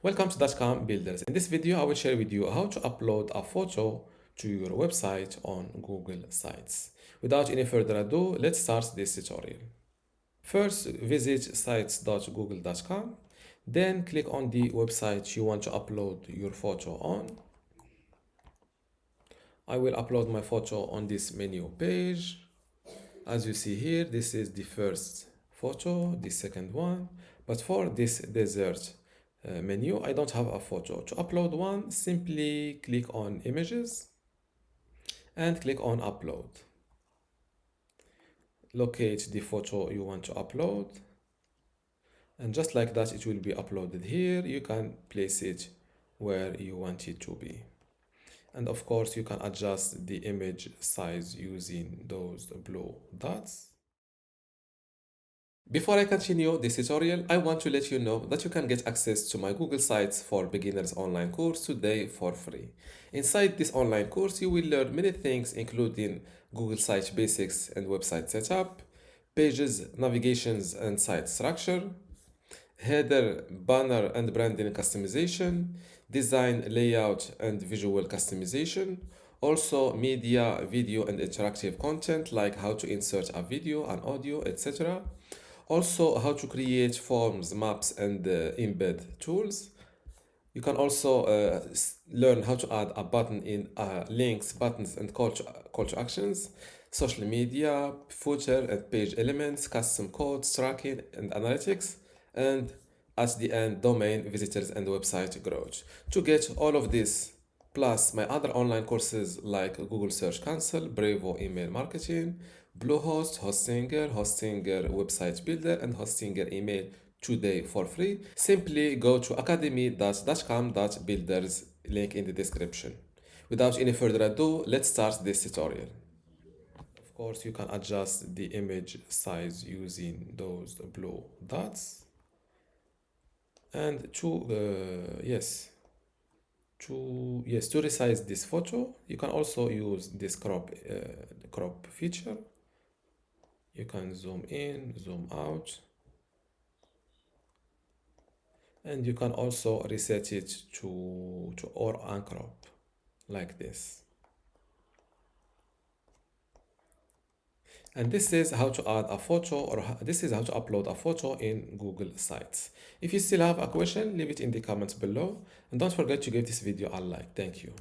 Welcome to dotcom.builders. In this video, I will share with you how to upload a photo to your website on Google Sites. Without any further ado, let's start this tutorial. First, visit sites.google.com. Then click on the website you want to upload your photo on. I will upload my photo on this menu page. As you see here, this is the first photo, the second one. But for this desert menu, I don't have a photo. To upload one, simply click on Images and click on Upload. Locate the photo you want to upload. And just like that, it will be uploaded here. You can place it where you want it to be. And of course, you can adjust the image size using those blue dots. Before I continue this tutorial, I want to let you know that you can get access to my Google Sites for Beginners online course today for free. Inside this online course, you will learn many things including Google Site basics and website setup, pages, navigations and site structure, header, banner and branding customization, design, layout and visual customization, also media, video and interactive content like how to insert a video and audio, etc. Also how to create forms, maps and embed tools. You can also learn how to add a button in links, buttons and call to actions, social media, footer and page elements, custom codes, tracking and analytics, and at the end, domain, visitors and website growth. To get all of this, plus my other online courses like Google Search Console, Brevo Email Marketing, Bluehost, Hostinger, Hostinger Website Builder, and Hostinger Email today for free, simply go to academy.dotcom.builders, link in the description. Without any further ado, let's start this tutorial. Of course, you can adjust the image size using those blue dots. And to resize this photo, you can also use this crop feature. You can zoom in, zoom out, and you can also reset it to or uncrop like this. And this is how to add a photo, or this is how to upload a photo in Google Sites. If you still have a question, leave it in the comments below, and don't forget to give this video a like. Thank you.